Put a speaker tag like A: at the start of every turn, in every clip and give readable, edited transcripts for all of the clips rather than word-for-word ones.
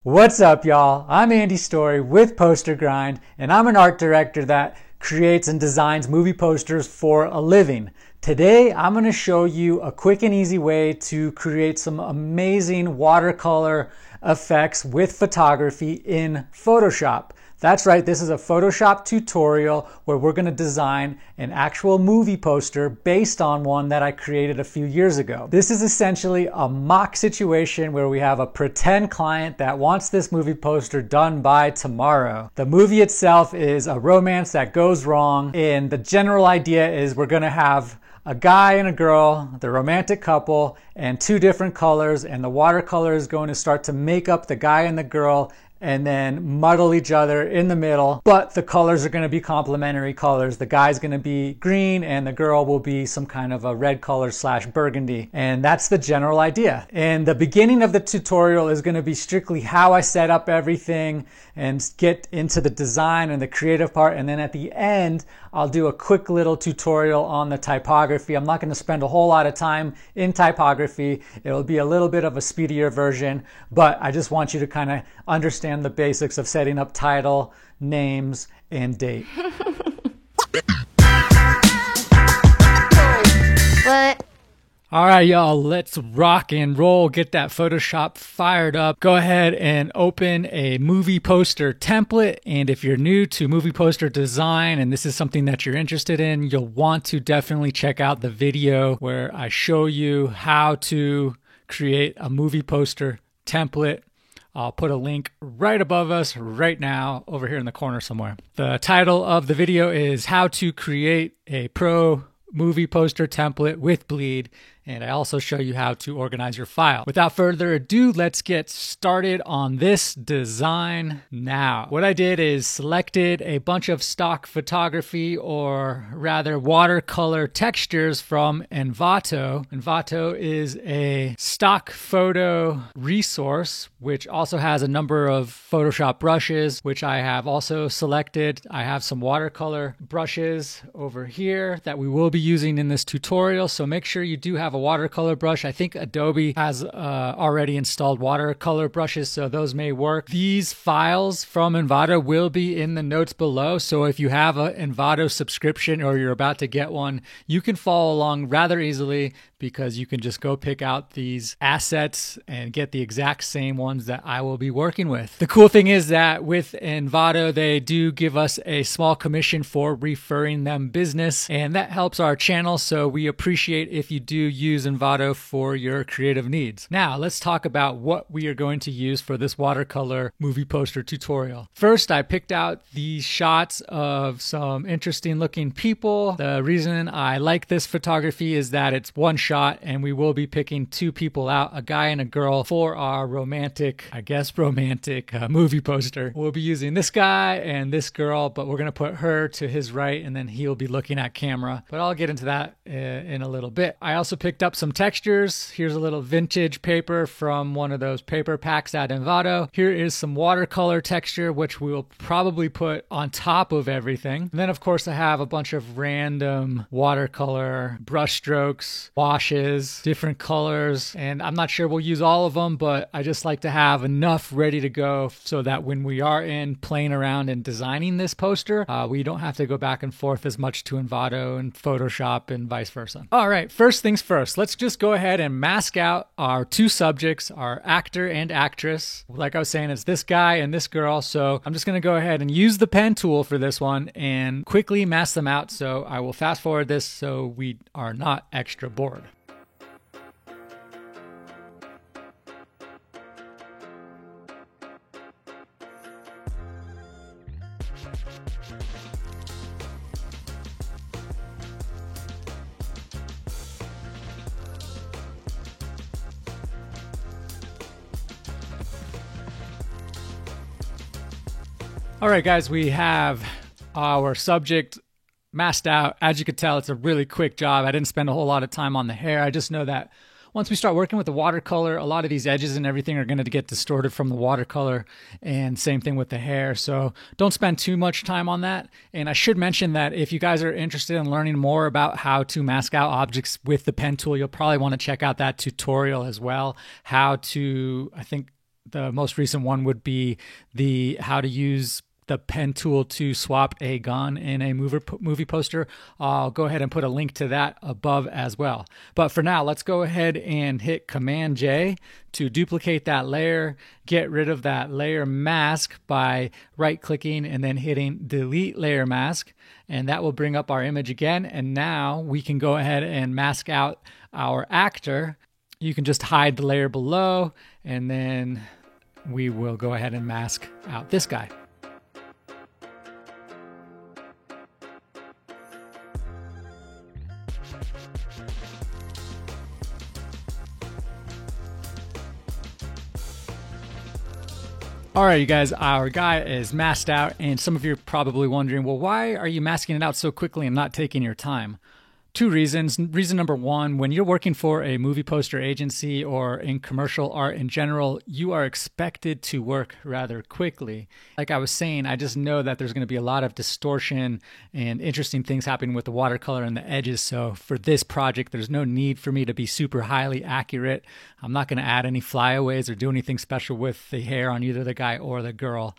A: What's up, y'all? I'm Andy Story with Poster Grind, and I'm an art director that creates and designs movie posters for a living. Today, I'm going to show you a quick and easy way to create some amazing watercolor effects with photography in Photoshop. That's right, this is a Photoshop tutorial where we're going to design an actual movie poster based on one that I created a few years ago. This is essentially a mock situation where we have a pretend client that wants this movie poster done by tomorrow. The movie itself is a romance that goes wrong, and the general idea is we're going to have a guy and a girl, the romantic couple, and two different colors, and the watercolor is going to start to make up the guy and the girl and then muddle each other in the middle. But the colors are going to be complementary colors. The guy's going to be green and the girl will be some kind of a red color / burgundy. And that's the general idea. And the beginning of the tutorial is going to be strictly how I set up everything and get into the design and the creative part. And then at the end, I'll do a quick little tutorial on the typography. I'm not going to spend a whole lot of time in typography. It'll be a little bit of a speedier version, but I just want you to kind of understand the basics of setting up title, names, and date.
B: What?
A: All right, y'all, let's rock and roll. Get that Photoshop fired up. Go ahead and open a movie poster template. And if you're new to movie poster design and this is something that you're interested in, you'll want to definitely check out the video where I show you how to create a movie poster template. I'll put a link right above us right now over here in the corner somewhere. The title of the video is How to Create a Pro Movie Poster Template with Bleed, and I also show you how to organize your file. Without further ado, let's get started on this design now. What I did is selected a bunch of stock photography, or rather watercolor textures from Envato. Envato is a stock photo resource which also has a number of Photoshop brushes, which I have also selected. I have some watercolor brushes over here that we will be using in this tutorial, so make sure you do have a watercolor brush. I think Adobe has already installed watercolor brushes, so those may work. These files from Envato will be in the notes below, so if you have an Envato subscription or you're about to get one, you can follow along rather easily because you can just go pick out these assets and get the exact same ones that I will be working with. The cool thing is that with Envato, they do give us a small commission for referring them business, and that helps our channel, so we appreciate if you do use Envato for your creative needs. Now, let's talk about what we are going to use for this watercolor movie poster tutorial. First, I picked out these shots of some interesting looking people. The reason I like this photography is that it's one shot and we will be picking two people out, a guy and a girl, for our romantic movie poster. We'll be using this guy and this girl, but we're going to put her to his right and then he'll be looking at camera, but I'll get into that in a little bit. I also picked up some textures. Here's a little vintage paper from one of those paper packs at Envato. Here is some watercolor texture, which we will probably put on top of everything. And then, of course, I have a bunch of random watercolor brush strokes, washes, different colors, and I'm not sure we'll use all of them, but I just like to have enough ready to go so that when we are in playing around and designing this poster, we don't have to go back and forth as much to Envato and Photoshop and vice versa. All right, first things first, let's just go ahead and mask out our two subjects, our actor and actress. Like I was saying, it's this guy and this girl, so I'm just going to go ahead and use the pen tool for this one and quickly mask them out. So I will fast forward this so we are not extra bored. All right, guys, we have our subject masked out. As you could tell, it's a really quick job. I didn't spend a whole lot of time on the hair. I just know that once we start working with the watercolor, a lot of these edges and everything are going to get distorted from the watercolor, and same thing with the hair. So don't spend too much time on that. And I should mention that if you guys are interested in learning more about how to mask out objects with the pen tool, you'll probably want to check out that tutorial as well. How to, I think The most recent one would be the how to use the pen tool to swap a gun in a movie poster. I'll go ahead and put a link to that above as well. But for now, let's go ahead and hit Command J to duplicate that layer, get rid of that layer mask by right-clicking and then hitting Delete Layer Mask, and that will bring up our image again. And now we can go ahead and mask out our actor. You can just hide the layer below, and then we will go ahead and mask out this guy. All right, you guys, our guy is masked out, and some of you are probably wondering, well, why are you masking it out so quickly and not taking your time? Two reasons. Reason number one, when you're working for a movie poster agency or in commercial art in general, you are expected to work rather quickly. Like I was saying, I just know that there's going to be a lot of distortion and interesting things happening with the watercolor and the edges. So for this project, there's no need for me to be super highly accurate. I'm not going to add any flyaways or do anything special with the hair on either the guy or the girl.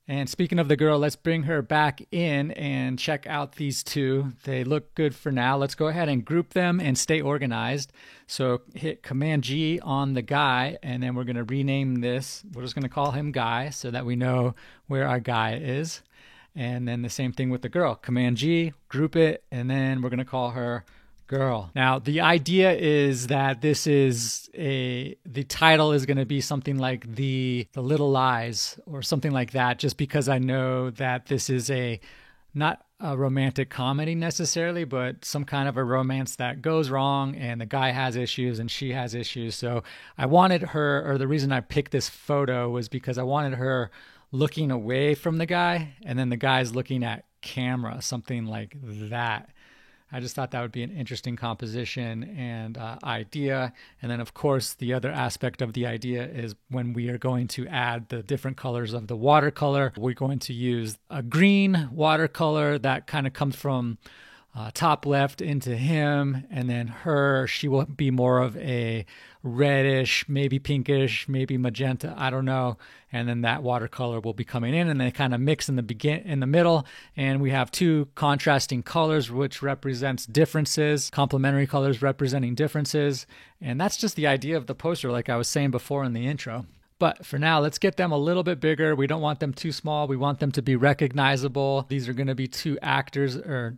A: And speaking of the girl, let's bring her back in and check out these two. They look good for now. Let's go ahead and group them and stay organized. So hit Command G on the guy, and then we're going to rename this. We're just going to call him Guy so that we know where our guy is. And then the same thing with the girl. Command G, group it, and then we're going to call her Girl. Now, the idea is that the title is going to be something like the Little Lies or something like that, just because I know that this is not a romantic comedy necessarily, but some kind of a romance that goes wrong and the guy has issues and she has issues. So I wanted her, or the reason I picked this photo was because I wanted her looking away from the guy and then the guy's looking at camera, something like that. I just thought that would be an interesting composition and idea. And then, of course, the other aspect of the idea is when we are going to add the different colors of the watercolor, we're going to use a green watercolor that kind of comes from top left into him, and then her, she will be more of a reddish, maybe pinkish, maybe magenta, I don't know. And then that watercolor will be coming in, and they kind of mix in the middle, and we have two contrasting colors, which represents differences, complementary colors representing differences. And that's just the idea of the poster, like I was saying before in the intro. But for now, let's get them a little bit bigger. We don't want them too small. We want them to be recognizable. These are going to be two actors, or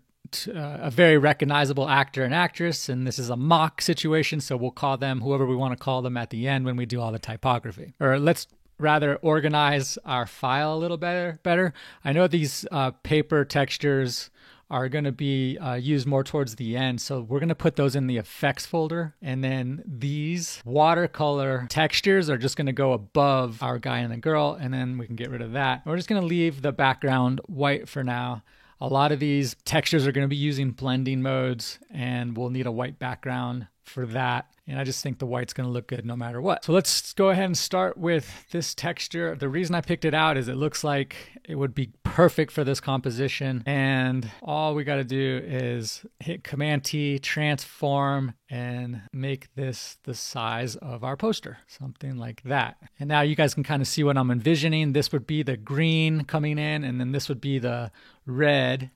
A: a very recognizable actor and actress, and this is a mock situation, so we'll call them whoever we want to call them at the end when we do all the typography. Or let's rather organize our file a little better. I know these paper textures are going to be used more towards the end, so we're going to put those in the effects folder, and then these watercolor textures are just going to go above our guy and the girl, and then we can get rid of that. We're just going to leave the background white for now. A lot of these textures are going to be using blending modes, and we'll need a white background for that. And I just think the white's going to look good no matter what. So let's go ahead and start with this texture. The reason I picked it out is it looks like it would be perfect for this composition. And all we got to do is hit Command T, transform, and make this the size of our poster, something like that. And now you guys can kind of see what I'm envisioning. This would be the green coming in, and then this would be the red.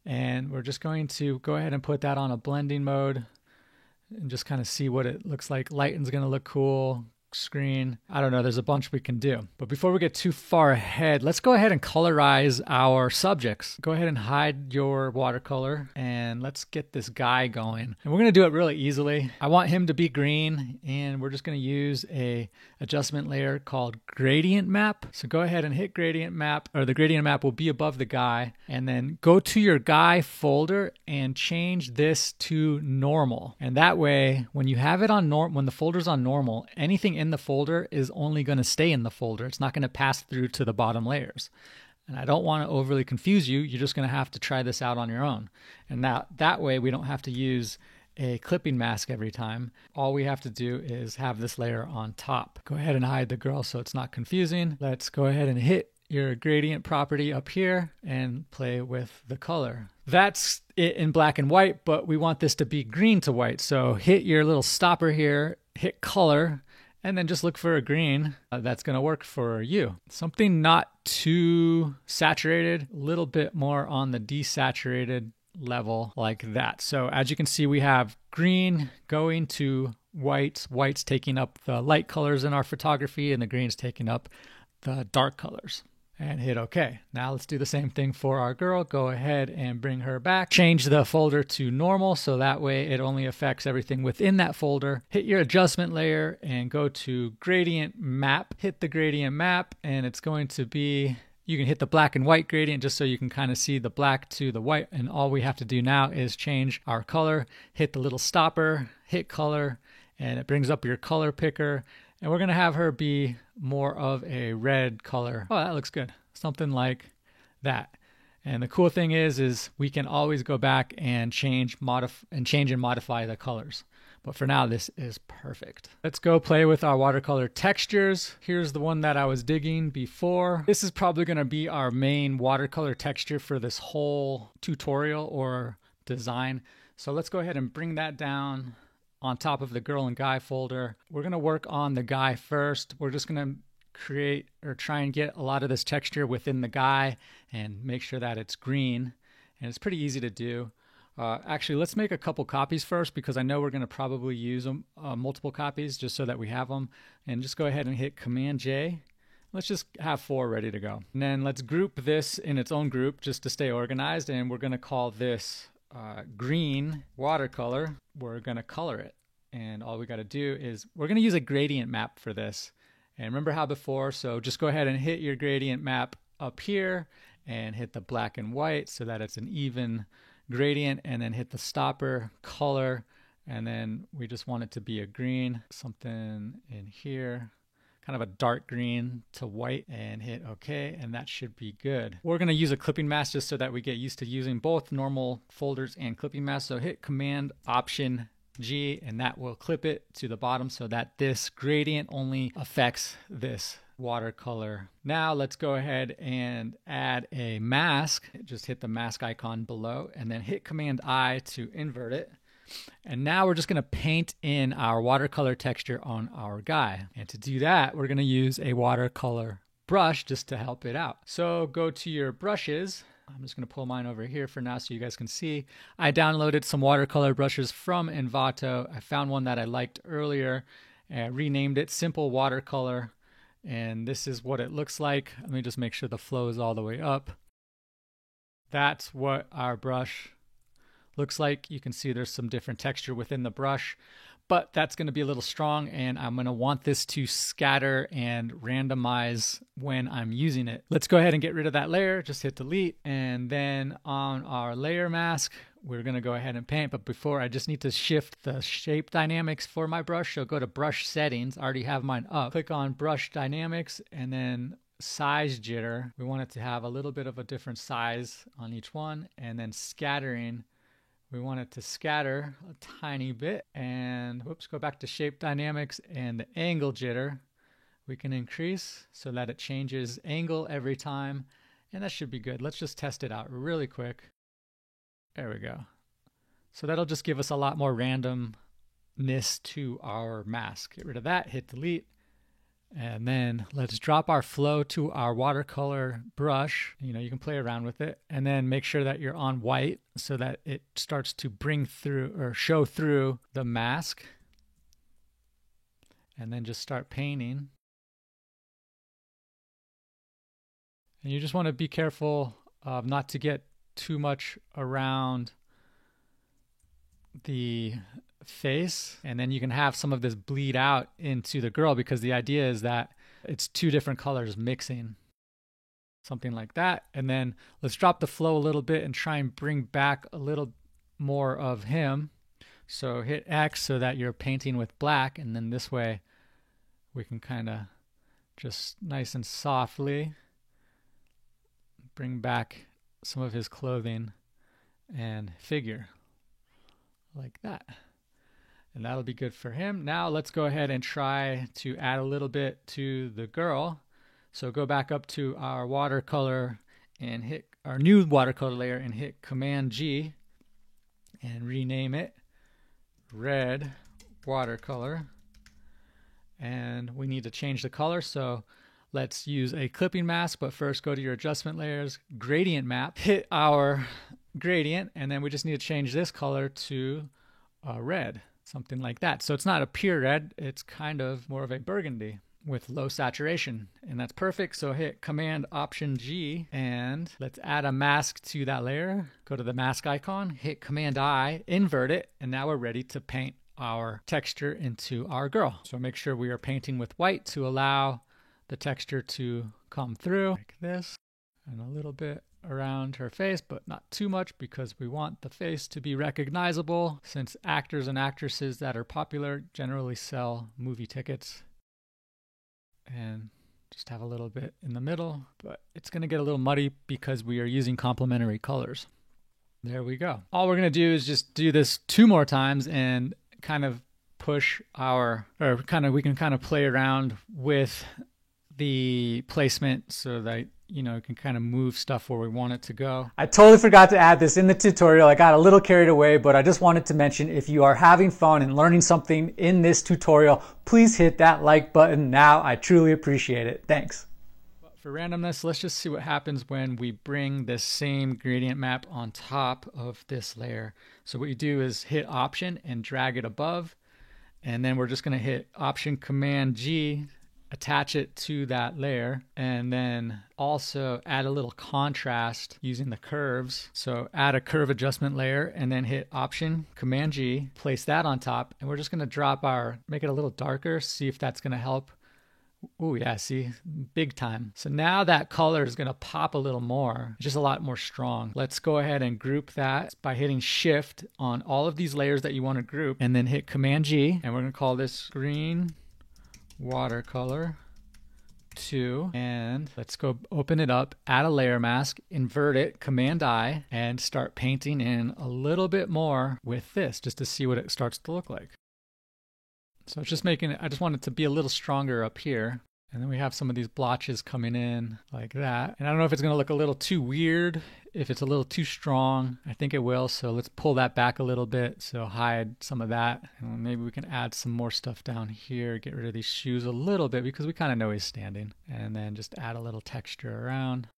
A: And we're just going to go ahead and put that on a blending mode and just kind of see what it looks like. Lighting's going to look cool. Screen. I don't know. There's a bunch we can do. But before we get too far ahead, let's go ahead and colorize our subjects. Go ahead and hide your watercolor, and let's get this guy going. And we're going to do it really easily. I want him to be green, and we're just going to use a adjustment layer called Gradient Map. So go ahead and hit Gradient Map, or the Gradient Map will be above the guy, and then go to your guy folder and change this to normal. And that way, when you have it on when the folder's on normal, anything in the folder is only going to stay in the folder. It's not going to pass through to the bottom layers. And I don't want to overly confuse you. You're just going to have to try this out on your own. And that way we don't have to use a clipping mask every time. All we have to do is have this layer on top. Go ahead and hide the girl so it's not confusing. Let's go ahead and hit your gradient property up here and play with the color. That's it in black and white, but we want this to be green to white. So hit your little stopper here, hit color, And then just look for a green that's going to work for you. Something not too saturated, a little bit more on the desaturated level like that. So as you can see, we have green going to white, white's taking up the light colors in our photography, and the green's taking up the dark colors. And hit OK. Now let's do the same thing for our girl. Go ahead and bring her back. Change the folder to normal so that way it only affects everything within that folder. Hit your adjustment layer and go to gradient map. Hit the gradient map and it's going to be, you can hit the black and white gradient just so you can kind of see the black to the white. And all we have to do now is change our color. Hit the little stopper, hit color, and it brings up your color picker. And we're going to have her be more of a red color. Oh, that looks good. Something like that. And the cool thing is we can always go back and change and modify the colors. But for now, this is perfect. Let's go play with our watercolor textures. Here's the one that I was digging before. This is probably going to be our main watercolor texture for this whole tutorial or design. So let's go ahead and bring that down on top of the girl and guy folder. We're going to work on the guy first. We're just going to create or try and get a lot of this texture within the guy and make sure that it's green. And it's pretty easy to do. Actually, let's make a couple copies first because I know we're going to probably use them, multiple copies just so that we have them. And just go ahead and hit Command J. Let's just have 4 ready to go. And then let's group this in its own group just to stay organized. And we're going to call this green watercolor. We're going to color it. And all we got to do is we're going to use a gradient map for this. And remember how before, so just go ahead and hit your gradient map up here and hit the black and white so that it's an even gradient, and then hit the stopper, color, and then we just want it to be a green, something in here, kind of a dark green to white, and hit OK, and that should be good. We're going to use a clipping mask just so that we get used to using both normal folders and clipping masks. So hit Command Option G, and that will clip it to the bottom so that this gradient only affects this watercolor. Now let's go ahead and add a mask. Just hit the mask icon below and then hit Command I to invert it. And now we're just going to paint in our watercolor texture on our guy. And to do that, we're going to use a watercolor brush just to help it out. So go to your brushes. I'm just going to pull mine over here for now so you guys can see. I downloaded some watercolor brushes from Envato. I found one that I liked earlier and renamed it Simple Watercolor. And this is what it looks like. Let me just make sure the flow is all the way up. That's what our brush looks like. You can see there's some different texture within the brush, but that's going to be a little strong, and I'm going to want this to scatter and randomize when I'm using it. Let's go ahead and get rid of that layer. Just hit delete, and then on our layer mask, we're going to go ahead and paint. But before, I just need to shift the shape dynamics for my brush. So go to brush settings. I already have mine up. Click on brush dynamics and then size jitter. We want it to have a little bit of a different size on each one, and then scattering. We want it to scatter a tiny bit, and whoops, go back to shape dynamics, and the angle jitter we can increase so that it changes angle every time, and that should be good. Let's just test it out really quick. There we go. So that'll just give us a lot more randomness to our mask. Get rid of that, hit delete. And then let's drop our flow to our watercolor brush. You know, you can play around with it, and then make sure that you're on white so that it starts to bring through or show through the mask. And then just start painting. And you just want to be careful not to get too much around the face, and then you can have some of this bleed out into the girl, because the idea is that it's two different colors mixing, something like that. And then let's drop the flow a little bit and try and bring back a little more of him. So hit X so that you're painting with black, and then this way we can kind of just nice and softly bring back some of his clothing and figure like that. And that'll be good for him. Now let's go ahead and try to add a little bit to the girl. So go back up to our watercolor and hit our new watercolor layer and hit Command G and rename it Red Watercolor. and we need to change the color. So let's use a clipping mask, but first go to your adjustment layers, gradient map, hit our gradient, and then we just need to change this color to red, something like that. So it's not a pure red, it's kind of more of a burgundy with low saturation, and that's perfect. So hit Command Option G, and let's add a mask to that layer. Go to the mask icon, hit Command I, invert it, and now we're ready to paint our texture into our girl. So make sure we are painting with white to allow the texture to come through like this, and a little bit around her face, but not too much because we want the face to be recognizable, since actors and actresses that are popular generally sell movie tickets. And just have a little bit in the middle, but it's going to get a little muddy because we are using complementary colors. There we go. All we're going to do is just do this 2 more times and kind of push we can kind of play around with the placement so that, you know, it can kind of move stuff where we want it to go. I totally forgot to add this in the tutorial. I got a little carried away, but I just wanted to mention, if you are having fun and learning something in this tutorial, please hit that like button now. I truly appreciate it. Thanks. For randomness, let's just see what happens when we bring this same gradient map on top of this layer. So what you do is hit Option and drag it above, and then we're just going to hit Option Command G, attach it to that layer, and then also add a little contrast using the curves. So add a curve adjustment layer and then hit Option Command G, place that on top, and we're just going to make it a little darker, see if that's going to help. Oh yeah, see, big time. So now that color is going to pop a little more, just a lot more strong. Let's go ahead and group that by hitting Shift on all of these layers that you want to group, and then hit Command G, and we're going to call this green watercolor 2, and let's go open it up, add a layer mask, invert it, Command I, and start painting in a little bit more with this just to see what it starts to look like. So it's just making it, I just want it to be a little stronger up here. And then we have some of these blotches coming in like that. And I don't know if it's going to look a little too weird, if it's a little too strong. I think it will. So let's pull that back a little bit. So hide some of that. And maybe we can add some more stuff down here. Get rid of these shoes a little bit because we kind of know he's standing. And then just add a little texture around.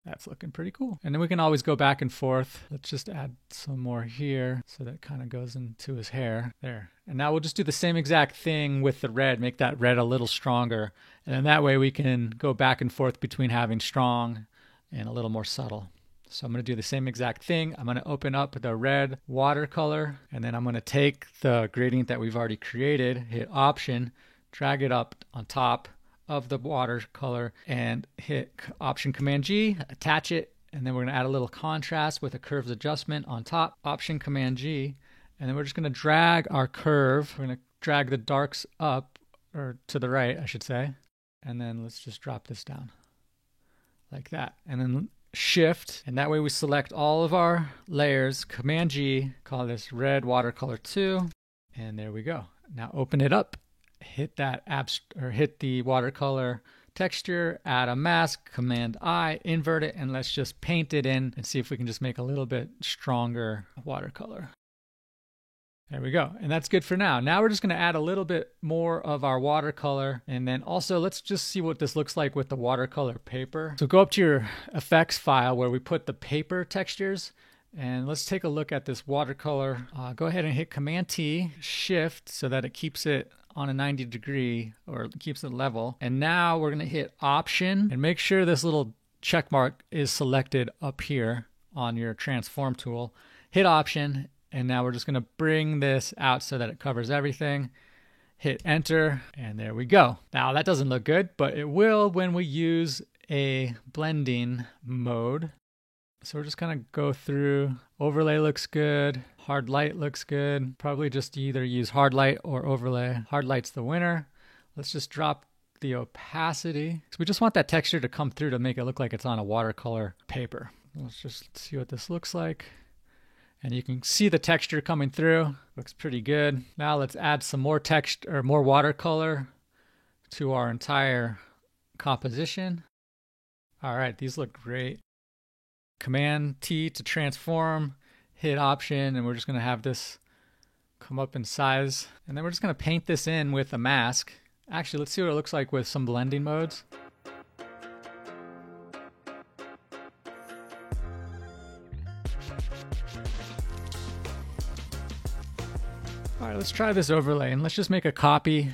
A: That's looking pretty cool. And then we can always go back and forth. Let's just add some more here so that kind of goes into his hair. There. And now we'll just do the same exact thing with the red, make that red a little stronger. And then that way we can go back and forth between having strong and a little more subtle. So I'm going to do the same exact thing. I'm going to open up the red watercolor, and then I'm going to take the gradient that we've already created, hit Option, drag it up on top of the watercolor, and hit Option Command G, attach it, and then we're going to add a little contrast with a curves adjustment on top, Option Command G, and then we're just going to drag our curve. We're going to drag the darks up, or to the right, I should say, and then let's just drop this down like that, and then Shift, and that way we select all of our layers, Command G, call this red watercolor 2, and there we go. Now open it up, hit that hit the watercolor texture, add a mask, Command I, invert it, and let's just paint it in and see if we can just make a little bit stronger watercolor. There we go. And that's good for now. Now we're just going to add a little bit more of our watercolor. And then also let's just see what this looks like with the watercolor paper. So go up to your effects file where we put the paper textures. And let's take a look at this watercolor. Go ahead and hit Command T, Shift, so that it keeps it on a 90 degree or keeps it level. And now we're going to hit Option and make sure this little check mark is selected up here on your transform tool. Hit Option. And now we're just going to bring this out so that it covers everything. Hit Enter, and there we go. Now that doesn't look good, but it will when we use a blending mode. So we're just going to go through. Overlay looks good. Hard light looks good. Probably just either use hard light or overlay. Hard light's the winner. Let's just drop the opacity. So we just want that texture to come through to make it look like it's on a watercolor paper. Let's just see what this looks like. And you can see the texture coming through. Looks pretty good. Now let's add some more text or more watercolor to our entire composition. All right, these look great. Command T to transform, hit Option, and we're just going to have this come up in size. And then we're just going to paint this in with a mask. Actually, let's see what it looks like with some blending modes. All right, let's try this overlay, and let's just make a copy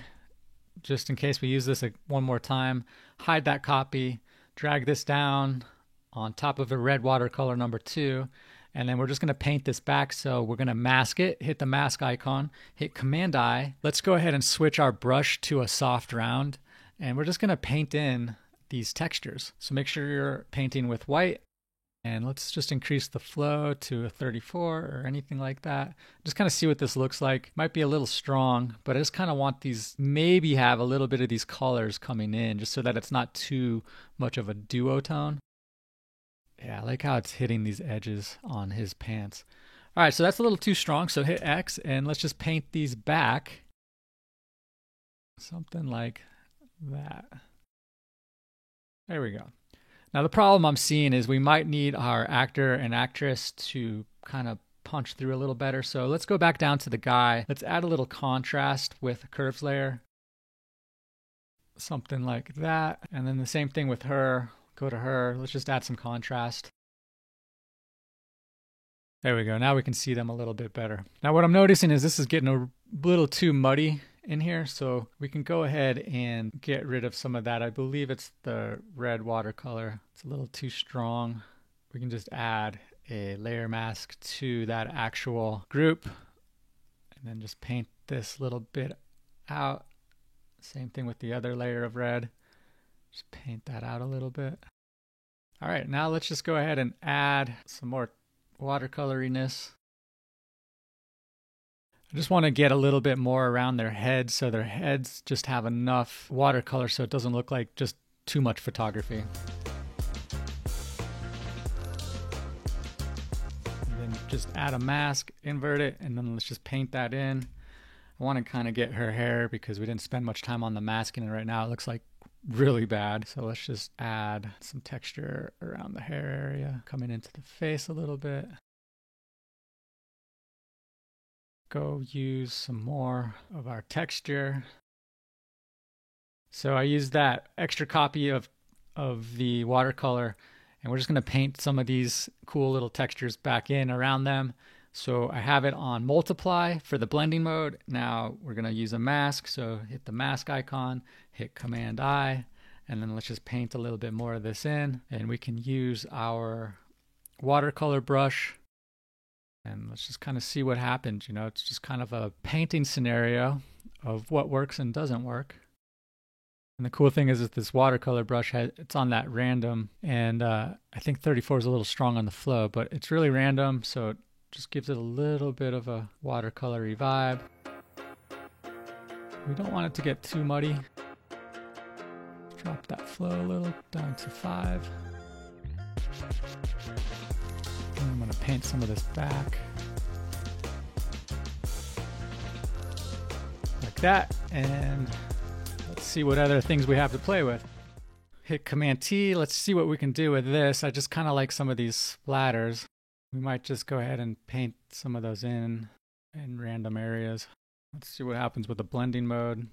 A: just in case we use this one more time. Hide that copy, drag this down on top of the red watercolor number 2, and then we're just going to paint this back. So we're going to mask it, hit the mask icon, hit Command I. Let's go ahead and switch our brush to a soft round, and we're just going to paint in these textures. So make sure you're painting with white. And let's just increase the flow to a 34 or anything like that. Just kind of see what this looks like. Might be a little strong, but I just kind of want these, maybe have a little bit of these colors coming in just so that it's not too much of a duotone. Yeah, I like how it's hitting these edges on his pants. All right, so that's a little too strong, so hit X and let's just paint these back. Something like that. There we go. Now the problem I'm seeing is we might need our actor and actress to kind of punch through a little better. So let's go back down to the guy. Let's add a little contrast with a curves layer. Something like that. And then the same thing with her. Go to her. Let's just add some contrast. There we go. Now we can see them a little bit better. Now what I'm noticing is this is getting a little too muddy in here, so we can go ahead and get rid of some of that. I believe it's the red watercolor. It's a little too strong. We can just add a layer mask to that actual group and then just paint this little bit out. Same thing with the other layer of red. Just paint that out a little bit. All right, now let's just go ahead and add some more watercoloriness. I just want to get a little bit more around their heads so their heads just have enough watercolor so it doesn't look like just too much photography. And then just add a mask, invert it, and then let's just paint that in. I want to kind of get her hair because we didn't spend much time on the masking, and right now it looks like really bad. So let's just add some texture around the hair area, coming into the face a little bit. Go use some more of our texture. So I used that extra copy of the watercolor, and we're just going to paint some of these cool little textures back in around them. So I have it on multiply for the blending mode. Now we're going to use a mask. So hit the mask icon, hit Command I, and then let's just paint a little bit more of this in. And we can use our watercolor brush. And let's just kind of see what happens. You know, it's just kind of a painting scenario of what works and doesn't work. And the cool thing is that this watercolor brush, it's on that random. And I think 34 is a little strong on the flow, but it's really random. So it just gives it a little bit of a watercolory vibe. We don't want it to get too muddy. Drop that flow a little down to 5. I'm going to paint some of this back like that, and let's see what other things we have to play with. Hit Command T. Let's see what we can do with this. I just kind of like some of these splatters. We might just go ahead and paint some of those in random areas. Let's see what happens with the blending mode.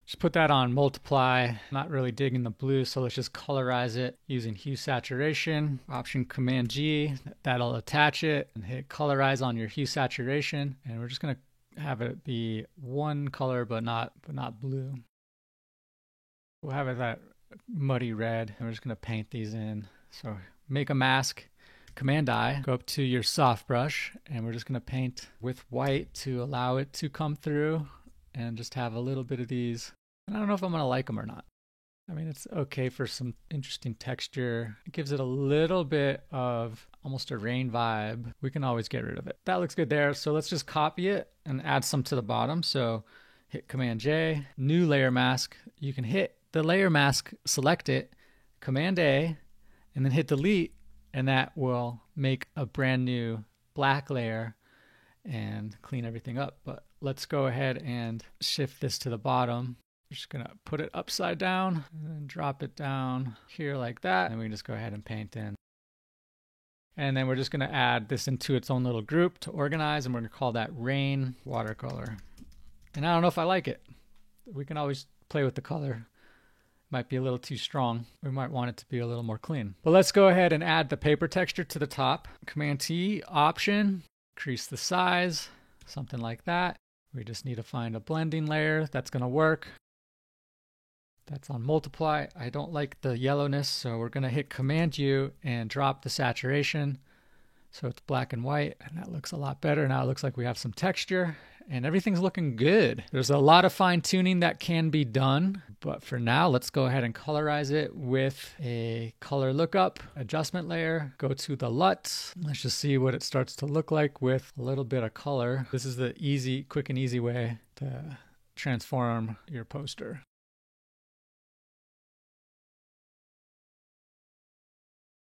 A: Just put that on multiply. Not really digging the blue, so let's just colorize it using hue saturation. Option Command G, that'll attach it, and hit colorize on your hue saturation. And we're just gonna have it be one color, but not blue. We'll have it that muddy red, and we're just gonna paint these in. So make a mask, Command I, go up to your soft brush, and we're just gonna paint with white to allow it to come through, and just have a little bit of these. And I don't know if I'm going to like them or not. I mean, it's okay for some interesting texture. It gives it a little bit of almost a rain vibe. We can always get rid of it. That looks good there. So let's just copy it and add some to the bottom. So hit Command J, new layer mask. You can hit the layer mask, select it, Command A, and then hit delete. And that will make a brand new black layer and clean everything up. But let's go ahead and shift this to the bottom. We're just gonna put it upside down and then drop it down here like that. And we can just go ahead and paint in. And then we're just going to add this into its own little group to organize, and we're going to call that Rain Watercolor. And I don't know if I like it. We can always play with the color. Might be a little too strong. We might want it to be a little more clean. But let's go ahead and add the paper texture to the top. Command T, Option, increase the size, something like that. We just need to find a blending layer that's going to work. That's on multiply. I don't like the yellowness, so we're going to hit Command U and drop the saturation so it's black and white, and that looks a lot better. Now it looks like we have some texture, and everything's looking good. There's a lot of fine tuning that can be done, but for now, let's go ahead and colorize it with a color lookup adjustment layer. Go to the LUT. Let's just see what it starts to look like with a little bit of color. This is the quick and easy way to transform your poster.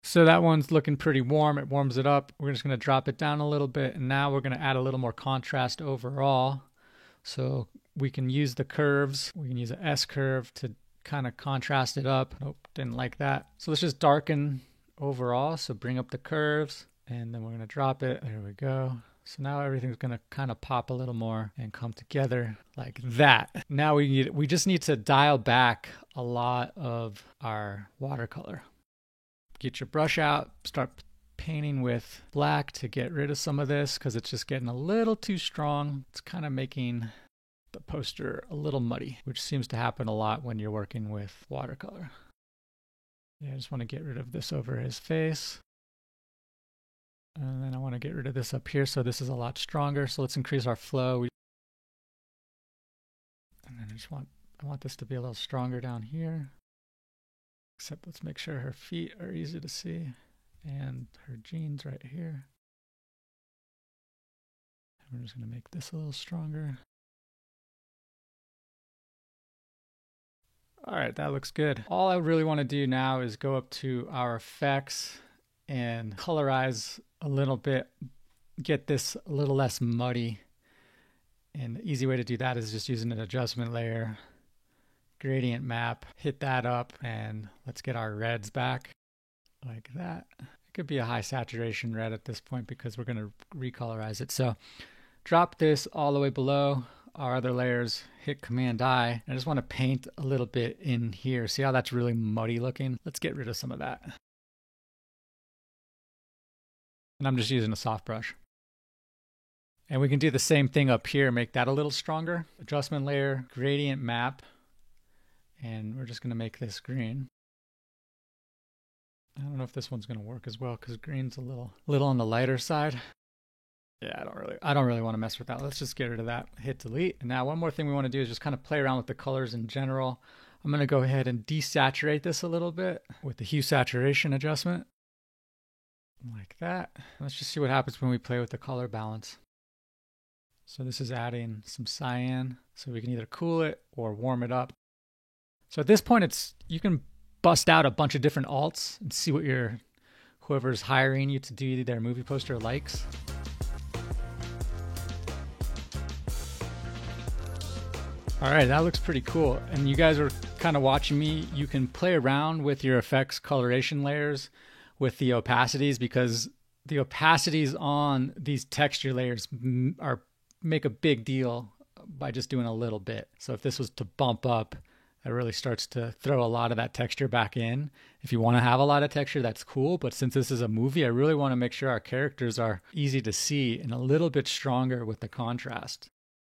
A: So that one's looking pretty warm. It warms it up. We're just going to drop it down a little bit. And now we're going to add a little more contrast overall. So we can use the curves. We can use an S curve to kind of contrast it up. Nope, didn't like that. So let's just darken overall. So bring up the curves and then we're going to drop it. There we go. So now everything's going to kind of pop a little more and come together like that. Now we just need to dial back a lot of our watercolor. Get your brush out, start painting with black to get rid of some of this because it's just getting a little too strong. It's kind of making the poster a little muddy, which seems to happen a lot when you're working with watercolor. Yeah, I just want to get rid of this over his face. And then I want to get rid of this up here, so this is a lot stronger. So let's increase our flow. And then I want this to be a little stronger down here. Except let's make sure her feet are easy to see and her jeans right here. And we're just going to make this a little stronger. All right, that looks good. All I really want to do now is go up to our effects and colorize a little bit, get this a little less muddy. And the easy way to do that is just using an adjustment layer. Gradient map, hit that up, and let's get our reds back like that. It could be a high saturation red at this point because we're going to recolorize it. So drop this all the way below our other layers, hit Command I. I just want to paint a little bit in here. See how that's really muddy looking? Let's get rid of some of that. And I'm just using a soft brush. And we can do the same thing up here, make that a little stronger. Adjustment layer, gradient map. And we're just going to make this green. I don't know if this one's going to work as well because green's a little on the lighter side. Yeah, I don't really want to mess with that. Let's just get rid of that. Hit delete. And now one more thing we want to do is just kind of play around with the colors in general. I'm going to go ahead and desaturate this a little bit with the hue saturation adjustment. Like that. Let's just see what happens when we play with the color balance. So this is adding some cyan. So we can either cool it or warm it up. So at this point, you can bust out a bunch of different alts and see what whoever's hiring you to do their movie poster likes. All right, that looks pretty cool. And you guys are kind of watching me. You can play around with your effects coloration layers with the opacities because the opacities on these texture layers make a big deal by just doing a little bit. So if this was to bump up, that really starts to throw a lot of that texture back in. If you want to have a lot of texture, that's cool. But since this is a movie, I really want to make sure our characters are easy to see and a little bit stronger with the contrast.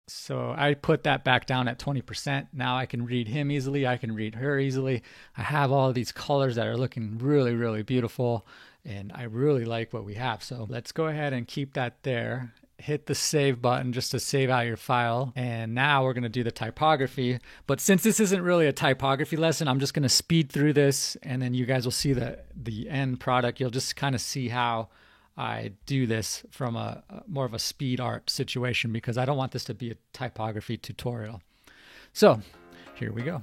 A: So I put that back down at 20%. Now I can read him easily. I can read her easily. I have all of these colors that are looking really, really beautiful. And I really like what we have. So let's go ahead and keep that there. Hit the save button just to save out your file. And now we're going to do the typography. But since this isn't really a typography lesson, I'm just going to speed through this and then you guys will see the end product. You'll just kind of see how I do this from a more of a speed art situation because I don't want this to be a typography tutorial. So here we go.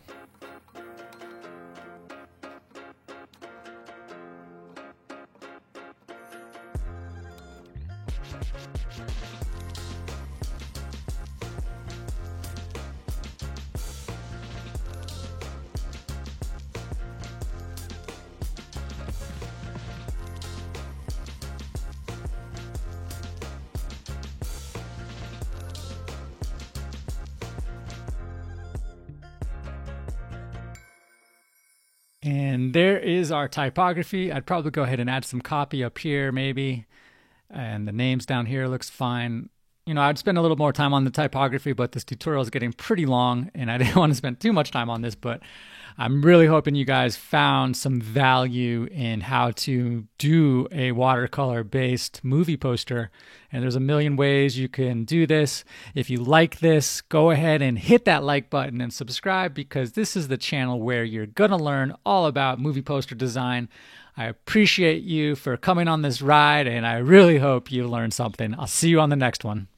A: And there is our typography. I'd probably go ahead and add some copy up here maybe. And the names down here looks fine. I'd spend a little more time on the typography, but this tutorial is getting pretty long and I didn't want to spend too much time on this, but I'm really hoping you guys found some value in how to do a watercolor-based movie poster. And there's a million ways you can do this. If you like this, go ahead and hit that like button and subscribe, because this is the channel where you're going to learn all about movie poster design. I appreciate you for coming on this ride, and I really hope you learned something. I'll see you on the next one.